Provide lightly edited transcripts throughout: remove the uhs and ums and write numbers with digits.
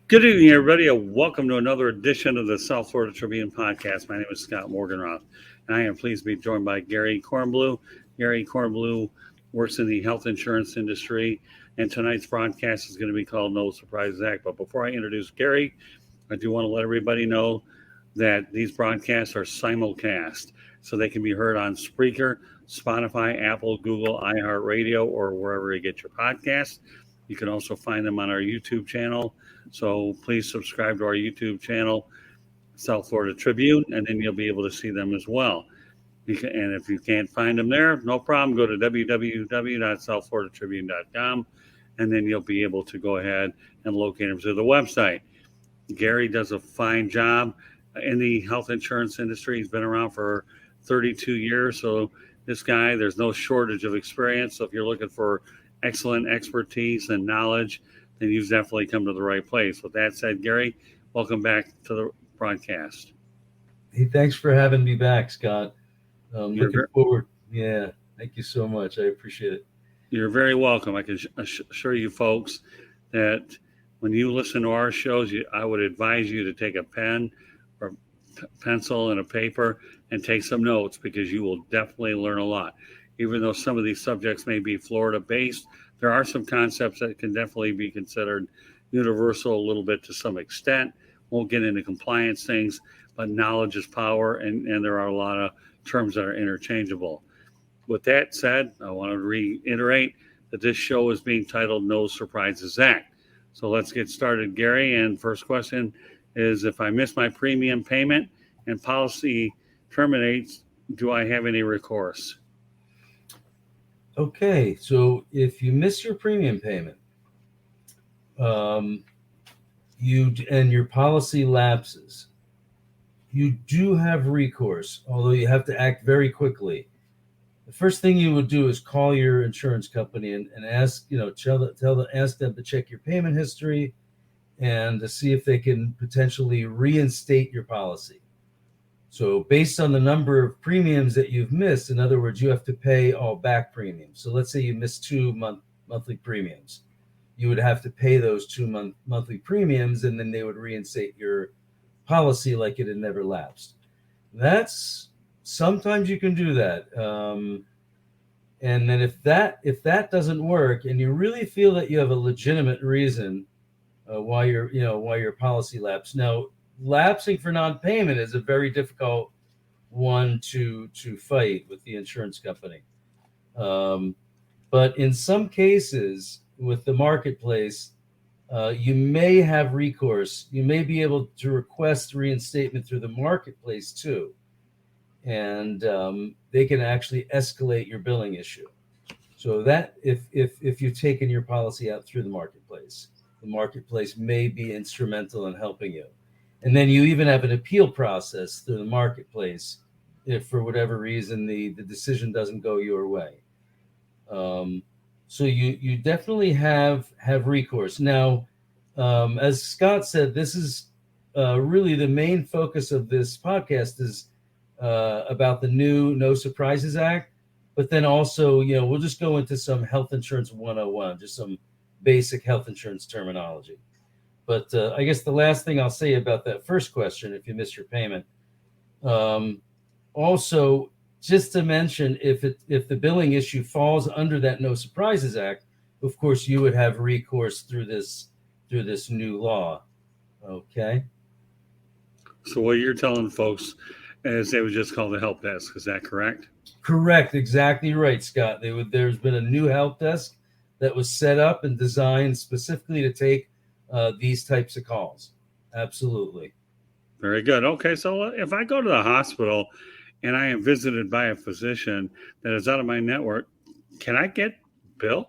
Good evening, everybody, and welcome to another edition of the South Florida Tribune podcast. My name is Scott Morganroth, and I am pleased to be joined by Gary Kornbluh. Gary Kornbluh works in the health insurance industry, and tonight's broadcast is going to be called No Surprises Act. But before I introduce Gary, I do want to let everybody know that these broadcasts are simulcast, so they can be heard on Spreaker, Spotify, Apple, Google, iHeartRadio, or wherever you get your podcasts. You can also find them on our YouTube channel. So please subscribe to our YouTube channel, South Florida Tribune, and then you'll be able to see them as well. And if you can't find them there, no problem. Go to www.southfloridatribune.com, and then you'll be able to go ahead and locate them through the website. Gary does a fine job in the health insurance industry. He's been around for 32 years. So this guy, there's no shortage of experience. So if you're looking for excellent expertise and knowledge, then you've definitely come to the right place. With that said, Gary, welcome back to the broadcast. Hey, thanks for having me back, Scott. Looking forward. Yeah, thank you so much. I appreciate it. You're very welcome. I can assure you folks that when you listen to our shows, I would advise you to take a pen or pencil and a paper and take some notes, because you will definitely learn a lot. Even though some of these subjects may be Florida-based, there are some concepts that can definitely be considered universal a little bit to some extent. Won't get into compliance things, but knowledge is power, and there are a lot of terms that are interchangeable. With that said, I want to reiterate that this show is being titled No Surprises Act. So let's get started, Gary. And first question is, if I miss my premium payment and policy terminates, do I have any recourse? Okay, so if you miss your premium payment, and your policy lapses, you do have recourse, although you have to act very quickly. The first thing you would do is call your insurance company and ask, ask them to check your payment history and to see if they can potentially reinstate your policy. So based on the number of premiums that you've missed, in other words, you have to pay all back premiums. So let's say you missed two monthly premiums. You would have to pay those monthly premiums, and then they would reinstate your policy like it had never lapsed. Sometimes you can do that. And then if that doesn't work, and you really feel that you have a legitimate reason why your policy lapsed. Now, lapsing for non-payment is a very difficult one to fight with the insurance company. But in some cases with the marketplace, you may have recourse. You may be able to request reinstatement through the marketplace too. And they can actually escalate your billing issue. So that if you've taken your policy out through the marketplace may be instrumental in helping you. And then you even have an appeal process through the marketplace if for whatever reason the decision doesn't go your way. So you definitely have recourse. Now, as Scott said, this is really the main focus of this podcast is about the new No Surprises Act. But then also, we'll just go into some health insurance 101, just some basic health insurance terminology. But I guess the last thing I'll say about that first question, if you miss your payment, also just to mention, if the billing issue falls under that No Surprises Act, of course you would have recourse through this new law. Okay. So what you're telling folks is they would just call the help desk. Is that correct? Correct. Exactly right, Scott. There's been a new help desk that was set up and designed specifically to take these types of calls. Absolutely. Very good. Okay, so if I go to the hospital and I am visited by a physician that is out of my network, can I get billed?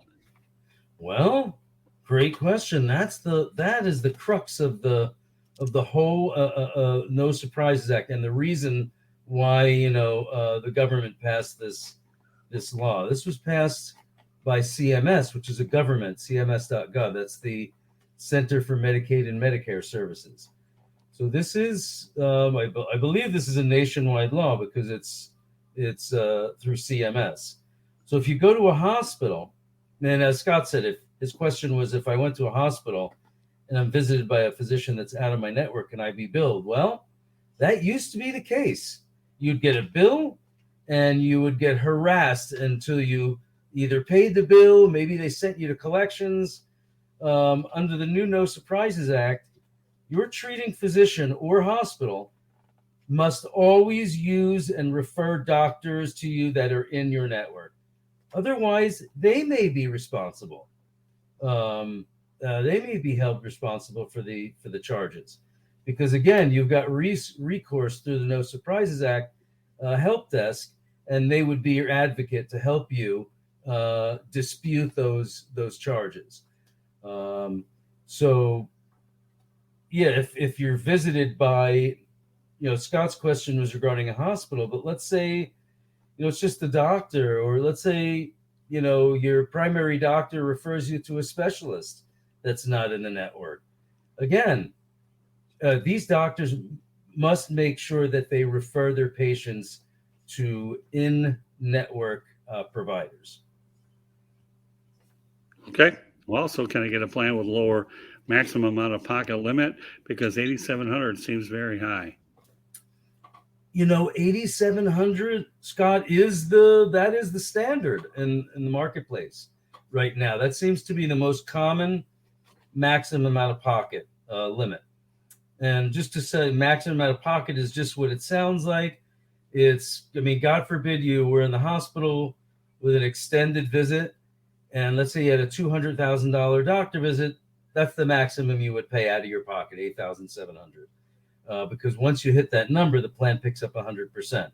Well, great question. That is the crux of the whole No Surprises Act, and the reason why the government passed this law. This was passed by CMS, which is a government, cms.gov. That's the Center for Medicaid and Medicare Services. So this is, I believe this is a nationwide law because it's through CMS. So if you go to a hospital, and as Scott said, if his question was if I went to a hospital and I'm visited by a physician that's out of my network, can I be billed? Well, that used to be the case. You'd get a bill and you would get harassed until you either paid the bill, maybe they sent you to collections. Under the new No Surprises Act, your treating physician or hospital must always use and refer doctors to you that are in your network. Otherwise, they may be responsible. They may be held responsible for the charges, because again, you've got recourse through the No Surprises Act help desk, and they would be your advocate to help you dispute those charges. So, yeah, if you're visited by, Scott's question was regarding a hospital, but let's say, it's just the doctor, or let's say, your primary doctor refers you to a specialist that's not in the network. Again, these doctors must make sure that they refer their patients to in-network providers. Okay. Well, so can I get a plan with lower maximum out-of-pocket limit? Because $8,700 seems very high. $8,700, Scott, that is the standard in the marketplace right now. That seems to be the most common maximum out-of-pocket limit. And just to say, maximum out-of-pocket is just what it sounds like. God forbid you were in the hospital with an extended visit, and let's say you had a $200,000 doctor visit. That's the maximum you would pay out of your pocket, $8,700. Because once you hit that number, the plan picks up 100%.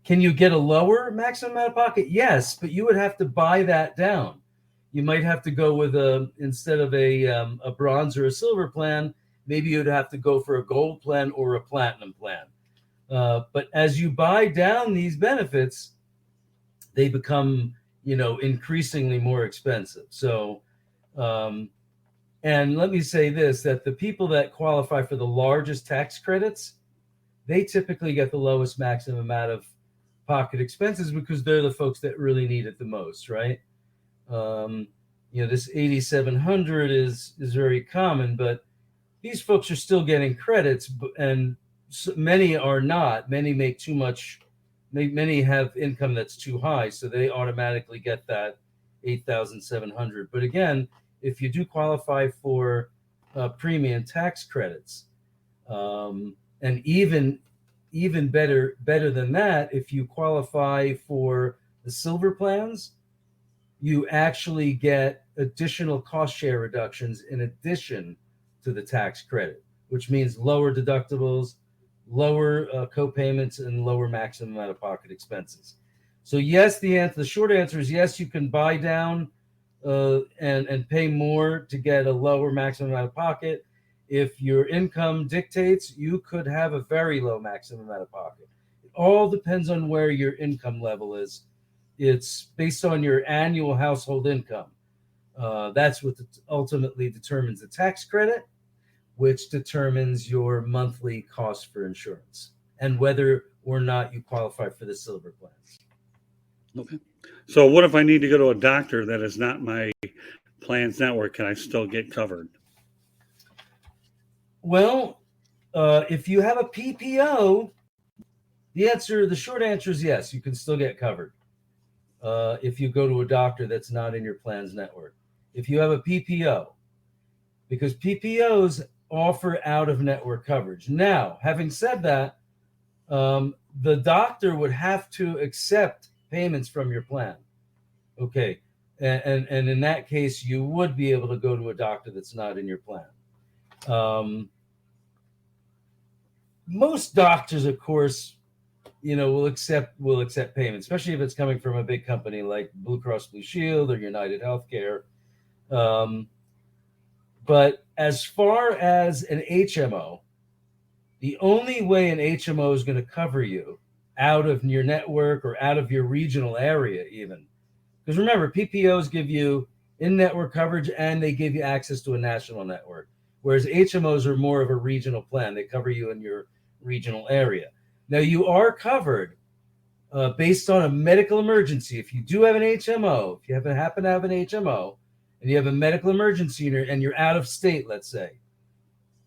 Can you get a lower maximum out of pocket? Yes, but you would have to buy that down. You might have to go with instead of a bronze or a silver plan, maybe you'd have to go for a gold plan or a platinum plan. But as you buy down these benefits, they become, increasingly more expensive. So, and let me say this, that the people that qualify for the largest tax credits, they typically get the lowest maximum amount of pocket expenses because they're the folks that really need it the most, right? This 8,700 is very common, but these folks are still getting credits, and many are not. Many make too much. Many have income that's too high, so they automatically get that 8,700. But again, if you do qualify for premium tax credits, and even better than that, if you qualify for the silver plans, you actually get additional cost share reductions in addition to the tax credit, which means lower deductibles, lower co-payments, and lower maximum out-of-pocket expenses. So yes, the short answer is yes, you can buy down and pay more to get a lower maximum out of pocket. If your income dictates, you could have a very low maximum out of pocket. It all depends on where your income level is. It's based on your annual household income. That's what ultimately determines the tax credit, which determines your monthly cost for insurance and whether or not you qualify for the silver plans. Okay. So what if I need to go to a doctor that is not my plan's network? Can I still get covered? Well, if you have a PPO, the short answer is yes, you can still get covered. If you go to a doctor that's not in your plan's network. If you have a PPO, because PPOs offer out-of-network coverage. Now, having said that, the doctor would have to accept payments from your plan. Okay. And in that case, you would be able to go to a doctor that's not in your plan. Most doctors, of course, will accept payments, especially if it's coming from a big company like Blue Cross Blue Shield or United Healthcare. But as far as an HMO, the only way an HMO is going to cover you out of your network or out of your regional area even, because remember, PPOs give you in-network coverage and they give you access to a national network, whereas HMOs are more of a regional plan. They cover you in your regional area. Now, you are covered based on a medical emergency. If you do have an HMO, if you happen to have an HMO and you have a medical emergency and you're out of state, let's say,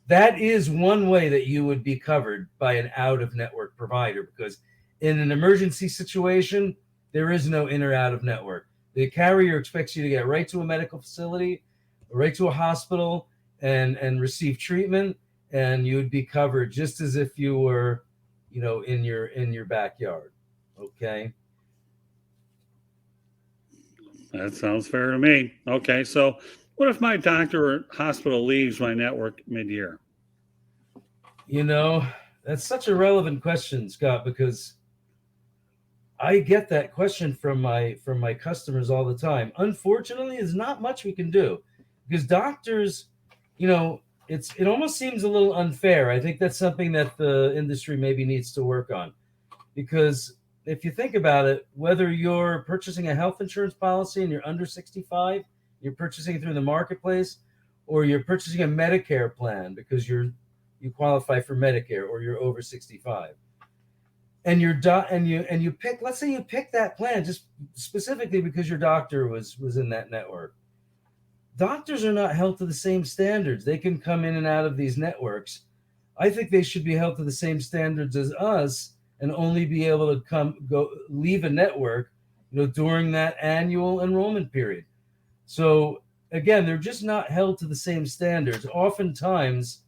that is one way that you would be covered by an out-of-network provider, because in an emergency situation, there is no in or out of network. The carrier expects you to get right to a medical facility, right to a hospital, and receive treatment, and you would be covered just as if you were, in your backyard. Okay. That sounds fair to me. Okay, so what if my doctor or hospital leaves my network mid-year? That's such a relevant question, Scott, because I get that question from my customers all the time. Unfortunately, there's not much we can do, because doctors, it almost seems a little unfair. I think that's something that the industry maybe needs to work on, because if you think about it, whether you're purchasing a health insurance policy and you're under 65, you're purchasing it through the marketplace, or you're purchasing a Medicare plan because you qualify for Medicare, or you're over 65, and you pick, let's say you pick that plan just specifically because your doctor was in that network. Doctors are not held to the same standards. They can come in and out of these networks. I think they should be held to the same standards as us, and only be able to leave a network, during that annual enrollment period. So again, they're just not held to the same standards. Oftentimes,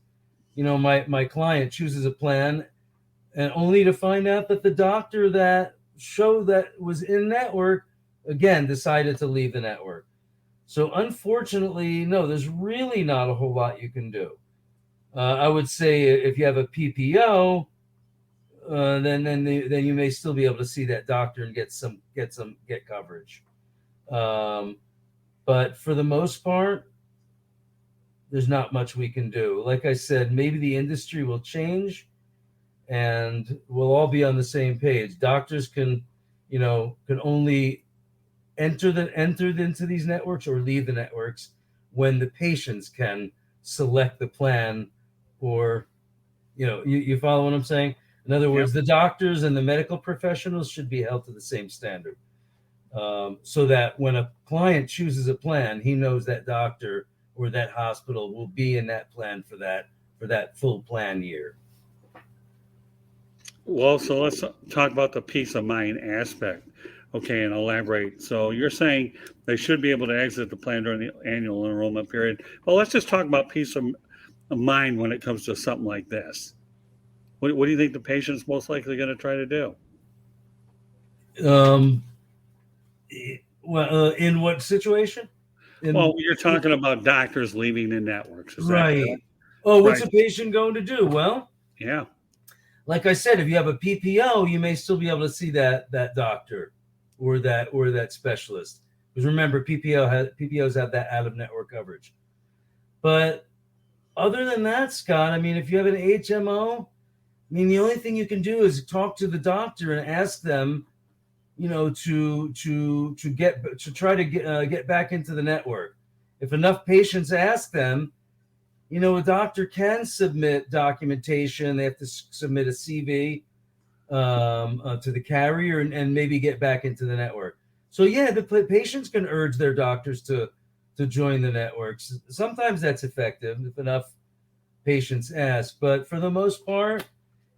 my client chooses a plan, and only to find out that the doctor that was in network, again, decided to leave the network. So unfortunately, no, there's really not a whole lot you can do. I would say if you have a PPO, then you may still be able to see that doctor and get coverage. But for the most part, there's not much we can do. Like I said, maybe the industry will change, and we'll all be on the same page. Doctors can only enter into these networks or leave the networks when the patients can select the plan, or you follow what I'm saying? In other words, the doctors and the medical professionals should be held to the same standard, so that when a client chooses a plan, he knows that doctor or that hospital will be in that plan for that full plan year. Well, so let's talk about the peace of mind aspect. Okay, and elaborate. So you're saying they should be able to exit the plan during the annual enrollment period. Well, let's just talk about peace of mind when it comes to something like this. What do you think the patient's most likely going to try to do? Well, in what situation? Well, you're talking about doctors leaving the networks. Is that Right. correct? Oh, what's Right. a patient going to do? Well, Yeah. like I said, if you have a PPO, you may still be able to see that doctor or that specialist. Because remember, PPOs have that out-of-network coverage. But other than that, Scott, I mean, if you have an HMO, I mean, the only thing you can do is talk to the doctor and ask them, to try to get back into the network. If enough patients ask them, a doctor can submit documentation. They have to submit a CV to the carrier, and maybe get back into the network. So yeah, the patients can urge their doctors to join the networks. Sometimes that's effective if enough patients ask, but for the most part,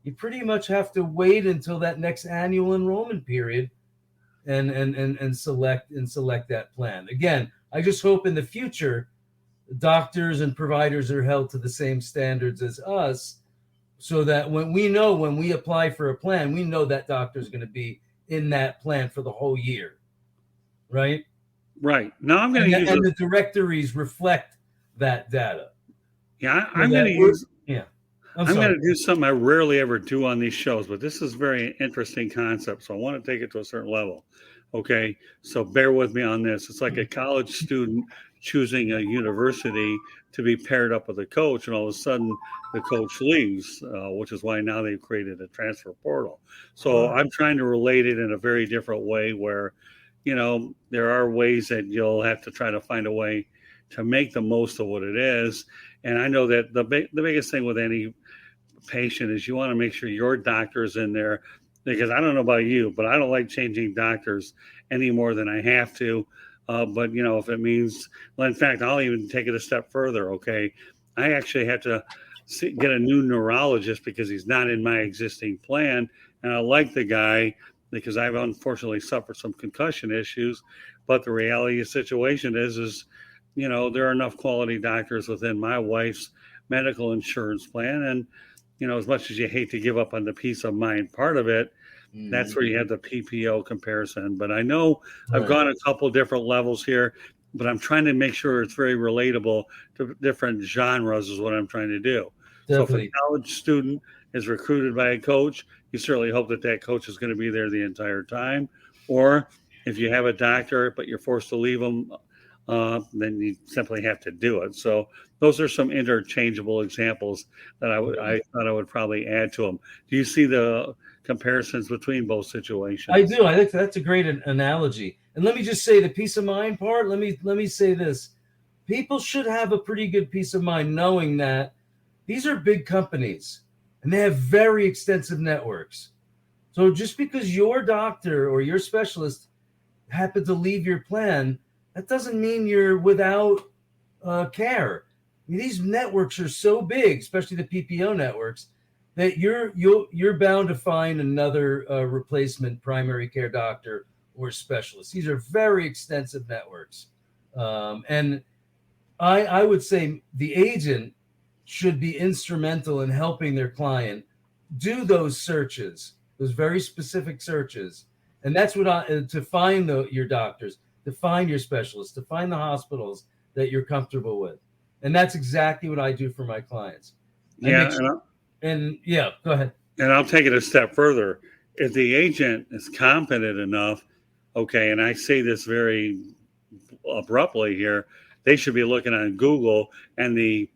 you pretty much have to wait until that next annual enrollment period and select that plan. Again, I just hope in the future doctors and providers are held to the same standards as us, so that when we apply for a plan, we know that doctor is going to be in that plan for the whole year, right? Right. Now I'm going to use the directories reflect that data. Yeah, I'm going to use. Yeah. I'm going to do something I rarely ever do on these shows, but this is a very interesting concept, so I want to take it to a certain level. Okay, so bear with me on this. It's like a college student choosing a university to be paired up with a coach, and all of a sudden the coach leaves, which is why now they've created a transfer portal. So I'm trying to relate it in a very different way where, there are ways that you'll have to try to find a way to make the most of what it is. And I know that the biggest thing with any patient is you want to make sure your doctor's in there, because I don't know about you, but I don't like changing doctors any more than I have to. But if it means, well, in fact, I'll even take it a step further. Okay, I actually have to get a new neurologist because he's not in my existing plan. And I like the guy because I've unfortunately suffered some concussion issues. But the reality of the situation is, there are enough quality doctors within my wife's medical insurance plan. And, as much as you hate to give up on the peace of mind part of it, that's where you have the PPO comparison. But I know I've gone a couple different levels here, but I'm trying to make sure it's very relatable to different genres is what I'm trying to do. Definitely. So if a college student is recruited by a coach, you certainly hope that coach is going to be there the entire time. Or if you have a doctor, but you're forced to leave them, then you simply have to do it. So those are some interchangeable examples that I thought I would probably add to them. Do you see the comparisons between both situations? I do. I think that's a great analogy. And let me just say the peace of mind part. Let me say this. People should have a pretty good peace of mind knowing that these are big companies and they have very extensive networks. So just because your doctor or your specialist happened to leave your plan, that doesn't mean you're without care. I mean, these networks are so big, especially the PPO networks, that you're bound to find another replacement primary care doctor or specialist. These are very extensive networks, and I would say the agent should be instrumental in helping their client do those searches, those very specific searches, and that's what to find your doctors, to find your specialists, to find the hospitals that you're comfortable with, and that's exactly what I do for my clients. And yeah, go ahead. And I'll take it a step further. If the agent is competent enough, okay, and I say this very abruptly here, they should be looking on Google, and the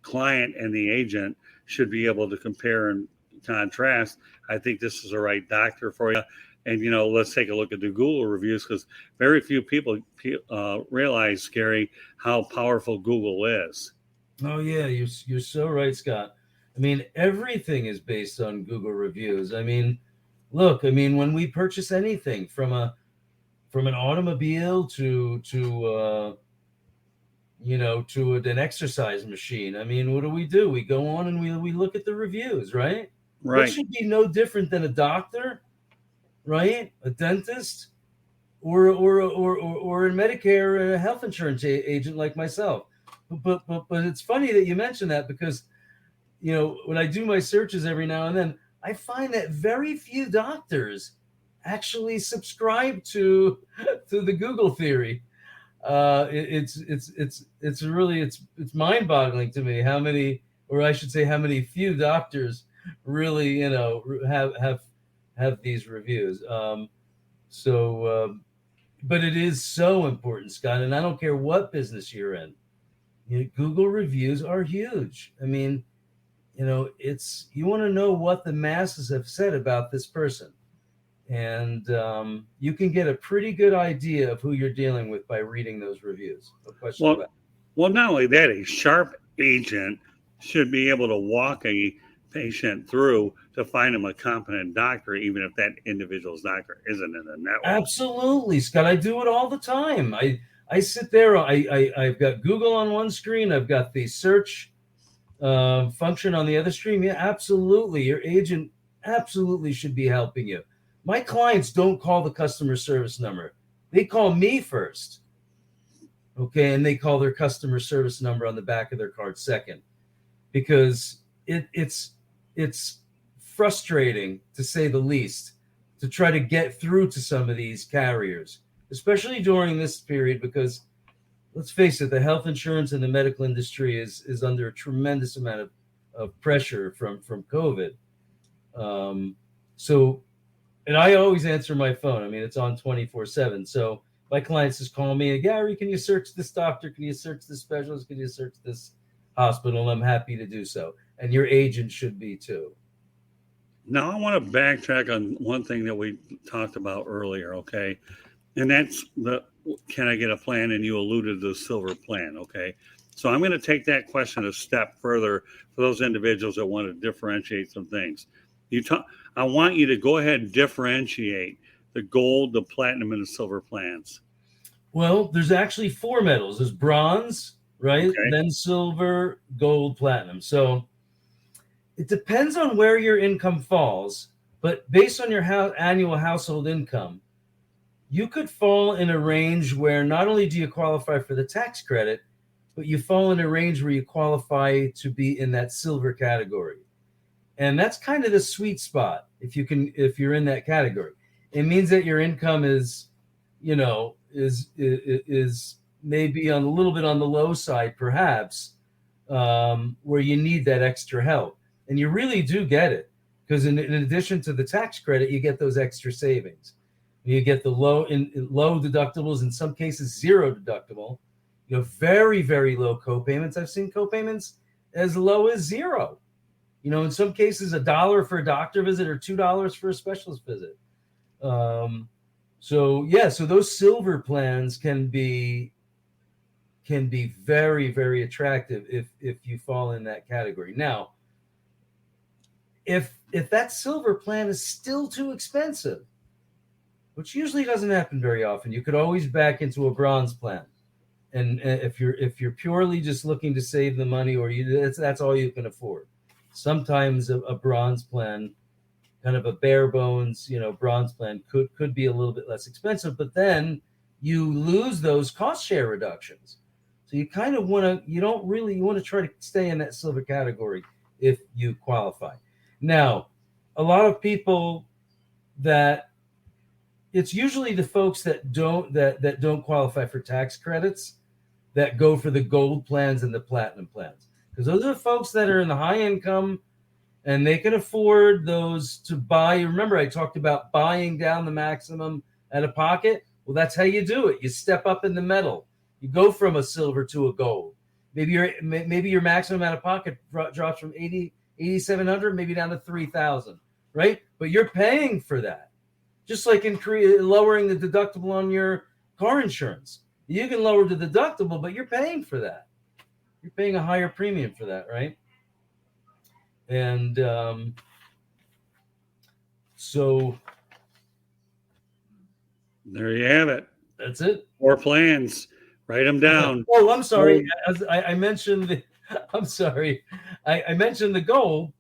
client and the agent should be able to compare and contrast. I think this is the right doctor for you. And, let's take a look at the Google reviews, because very few people realize, Gary, how powerful Google is. Oh, yeah, you're so right, Scott. I mean, everything is based on Google reviews. I mean, look, when we purchase anything from an automobile to an exercise machine, what do? We go on and we look at the reviews, right? Right. It should be no different than a doctor, right? A dentist, or a Medicare health insurance agent like myself. But it's funny that you mentioned that, because when I do my searches every now and then, I find that very few doctors actually subscribe to the Google theory. It's really mind-boggling to me how many few doctors really have these reviews. But it is so important, Scott, and I don't care what business you're in. Google reviews are huge. You want to know what the masses have said about this person. And you can get a pretty good idea of who you're dealing with by reading those reviews. No question about it. Well, not only that, a sharp agent should be able to walk a patient through to find him a competent doctor, even if that individual's doctor isn't in the network. Absolutely, Scott. I do it all the time. I sit there. I've got Google on one screen. I've got the search function on the other screen. Yeah, absolutely. Your agent absolutely should be helping you. My clients don't call the customer service number. They call me first. Okay, and they call their customer service number on the back of their card second, because it's frustrating, to say the least, to try to get through to some of these carriers, especially during this period, because let's face it, the health insurance and the medical industry is under a tremendous amount of pressure from COVID. And I always answer my phone. It's on 24/7. So my clients just call me, Gary, can you search this doctor? Can you search this specialist? Can you search this hospital? I'm happy to do so. And your agent should be too. Now, I want to backtrack on one thing that we talked about earlier, okay? And that's can I get a plan? And you alluded to the silver plan, okay? So I'm going to take that question a step further for those individuals that want to differentiate some things. I want you to go ahead and differentiate the gold, the platinum, and the silver plans. Well, there's actually 4 metals. There's bronze, right? Okay. Then silver, gold, platinum. So It depends on where your income falls, but based on your annual household income, you could fall in a range where not only do you qualify for the tax credit, but you fall in a range where you qualify to be in that silver category. And that's kind of the sweet spot if you're in that category. It means that your income is maybe on a little bit on the low side, perhaps, where you need that extra help. And you really do get it, because in addition to the tax credit, you get those extra savings. You get the low deductibles, in some cases zero deductible. You have very, very low co-payments. I've seen co-payments as low as zero. In some cases, $1 for a doctor visit or $2 for a specialist visit. So those silver plans can be very, very attractive if you fall in that category. Now, if that silver plan is still too expensive, which usually doesn't happen very often, you could always back into a bronze plan. And if you're purely just looking to save the money, or that's all you can afford. Sometimes a bronze plan, kind of a bare bones, bronze plan could be a little bit less expensive, but then you lose those cost share reductions. So you kind of you want to try to stay in that silver category if you qualify. Now, a lot of people it's usually the folks that don't qualify for tax credits that go for the gold plans and the platinum plans, because those are the folks that are in the high income and they can afford those to buy. Remember, I talked about buying down the maximum out of pocket. Well, that's how you do it. You step up in the metal. You go from a silver to a gold. Maybe your maximum out of pocket drops from $8,700 maybe down to $3,000, right? But you're paying for that. Just like in lowering the deductible on your car insurance. You can lower the deductible, but you're paying for that. You're paying a higher premium for that, right? And so there you have it. That's it. 4 plans. Write them down. Oh, I'm sorry. I mentioned I'm sorry. I mentioned the gold,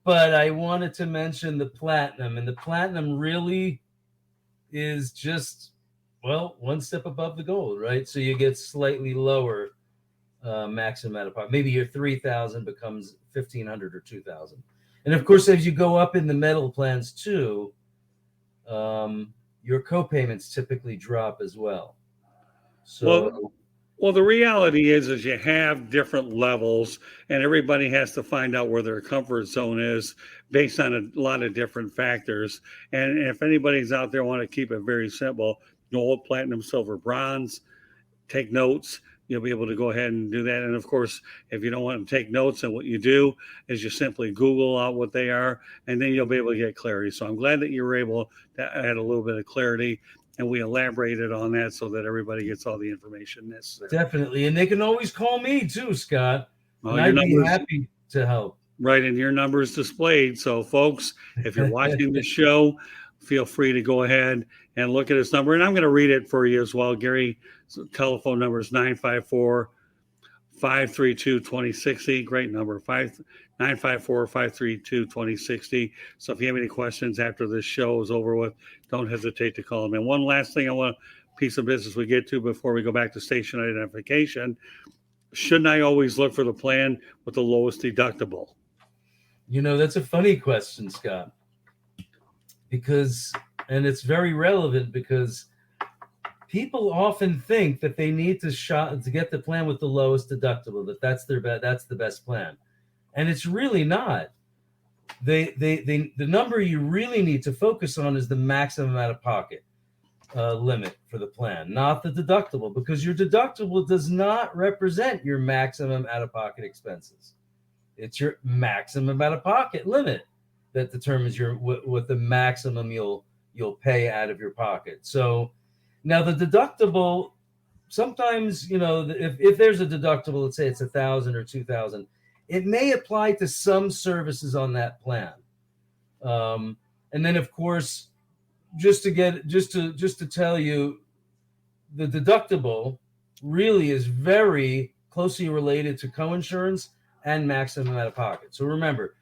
but I wanted to mention the platinum. And the platinum really is just, one step above the gold, right? So you get slightly lower maximum out of pocket. Maybe your $3,000 becomes $1,500 or $2,000. And of course, as you go up in the metal plans too, your co-payments typically drop as well. So, well, the reality is you have different levels, and everybody has to find out where their comfort zone is based on a lot of different factors. And if anybody's out there want to keep it very simple, gold, platinum, silver, bronze, take notes. You'll be able to go ahead and do that. And of course, if you don't want to take notes, and what you do is you simply Google out what they are, and then you'll be able to get clarity. So I'm glad that you were able to add a little bit of clarity, and we elaborated on that so that everybody gets all the information necessary. Definitely. And they can always call me too, Scott. And I'd be happy to help. Right, and your number is displayed. So folks, if you're watching the show, feel free to go ahead and look at his number. And I'm going to read it for you as well. Gary's telephone number is 954-532-2060. Great number, 954-532-2060. So if you have any questions after this show is over with, don't hesitate to call him. And one last thing piece of business we get to before we go back to station identification. Shouldn't I always look for the plan with the lowest deductible? That's a funny question, Scott. And it's very relevant, because people often think that they need to get the plan with the lowest deductible, that's the best plan. And it's really not. The number you really need to focus on is the maximum out of pocket limit for the plan, not the deductible, because your deductible does not represent your maximum out of pocket expenses. It's your maximum out of pocket limit that determines what the maximum you'll pay out of your pocket. So now the deductible, sometimes, if there's a deductible, let's say it's $1,000 or $2,000, it may apply to some services on that plan. And then of course, just to tell you, the deductible really is very closely related to coinsurance and maximum out of pocket. So remember,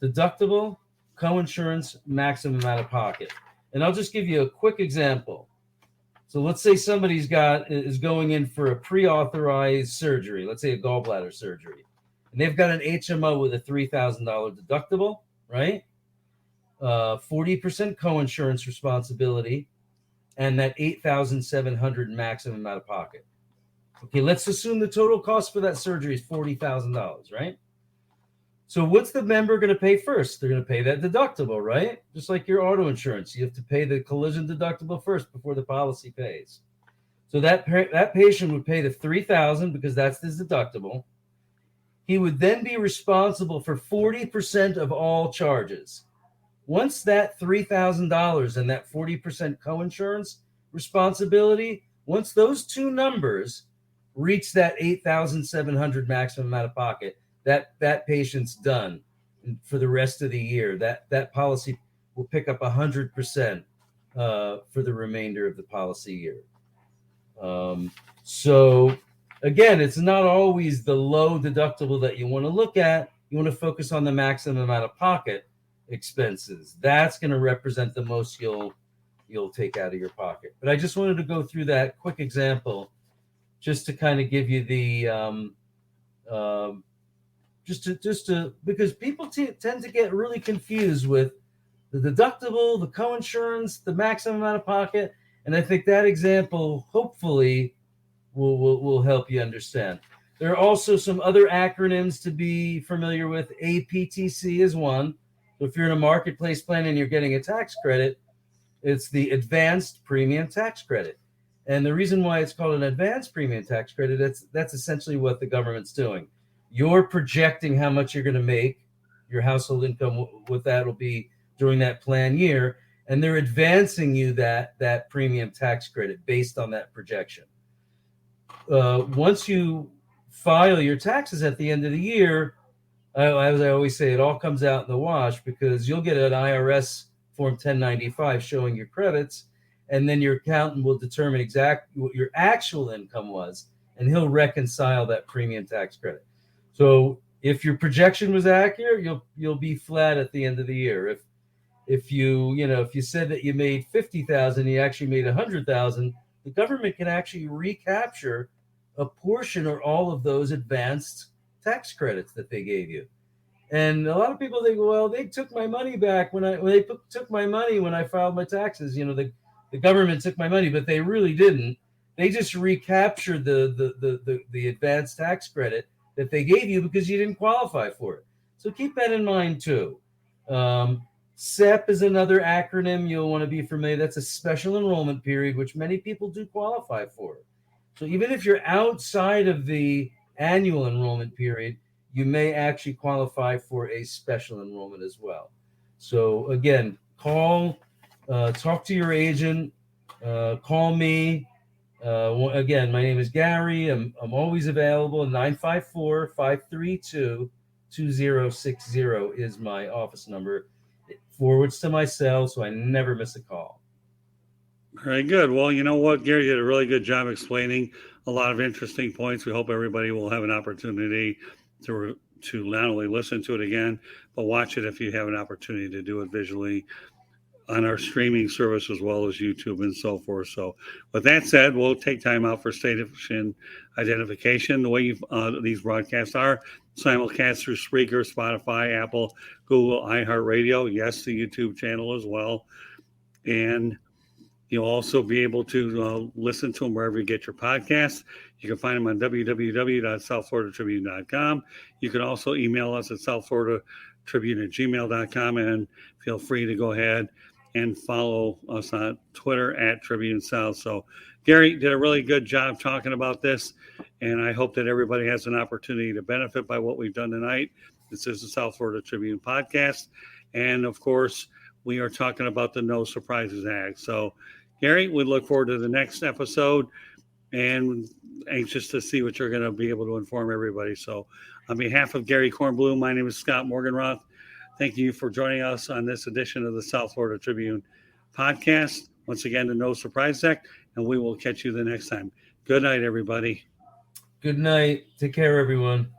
deductible, coinsurance, maximum out of pocket. And I'll just give you a quick example. So let's say somebody's is going in for a pre-authorized surgery, let's say a gallbladder surgery, and they've got an HMO with a $3,000 deductible, right? 40% coinsurance responsibility, and that $8,700 maximum out of pocket. Okay, let's assume the total cost for that surgery is $40,000, right? So what's the member going to pay first? They're going to pay that deductible, right? Just like your auto insurance, you have to pay the collision deductible first before the policy pays. So that patient would pay the $3,000 because that's his deductible. He would then be responsible for 40% of all charges. Once that $3,000 and that 40% coinsurance responsibility, once those two numbers reach that $8,700 maximum out of pocket, that patient's done for the rest of the year. That policy will pick up 100% for the remainder of the policy year. So again, it's not always the low deductible that you want to look at. You want to focus on the maximum out of pocket expenses. That's going to represent the most you'll take out of your pocket. But I just wanted to go through that quick example just to kind of give you the just to because people tend to get really confused with the deductible, the coinsurance, the maximum out of pocket, and I think that example hopefully will help you understand. There are also some other acronyms to be familiar with. APTC is one. So if you're in a marketplace plan and you're getting a tax credit, it's the Advanced Premium Tax Credit. And the reason why it's called an Advanced Premium Tax Credit, that's essentially what the government's doing. You're projecting how much you're going to make, your household income, what that will be during that plan year, and they're advancing you that premium tax credit based on that projection. Once you file your taxes at the end of the year, as I always say, it all comes out in the wash because you'll get an IRS Form 1095 showing your credits, and then your accountant will determine exactly what your actual income was, and he'll reconcile that premium tax credit. So if your projection was accurate, you'll be flat at the end of the year. If you said that you made $50,000, you actually made $100,000, the government can actually recapture a portion or all of those advanced tax credits that they gave you. And a lot of people think, well, they took my money back when they took my money when I filed my taxes. The government took my money, but they really didn't. They just recaptured the advanced tax credit that they gave you because you didn't qualify for it. So keep that in mind too. SEP is another acronym you'll want to be familiar. That's a special enrollment period, which many people do qualify for. So even if you're outside of the annual enrollment period, you may actually qualify for a special enrollment as well. So again, talk to your agent, call me. Again, my name is Gary. I'm always available. 954-532-2060 is my office number. It forwards to my cell, so I never miss a call. Very good. Well, you know what? Gary did a really good job explaining a lot of interesting points. We hope everybody will have an opportunity to not only listen to it again, but watch it if you have an opportunity to do it visually on our streaming service as well as YouTube and so forth. So with that said, we'll take time out for station identification. The way these broadcasts are simulcast through Spreaker, Spotify, Apple, Google, iHeartRadio, yes, the YouTube channel as well. And you'll also be able to listen to them wherever you get your podcasts. You can find them on www.southfloridatribune.com. You can also email us at southfloridatribune@gmail.com, and feel free to go ahead and follow us on Twitter at Tribune South. So Gary did a really good job talking about this, and I hope that everybody has an opportunity to benefit by what we've done tonight. This is the South Florida Tribune podcast, and of course, we are talking about the No Surprises Act. So Gary, we look forward to the next episode and anxious to see what you're going to be able to inform everybody. So on behalf of Gary Kornbluh, my name is Scott Morganroth. Thank you for joining us on this edition of the South Florida Tribune podcast. Once again, the No Surprises Act, and we will catch you the next time. Good night, everybody. Good night. Take care, everyone.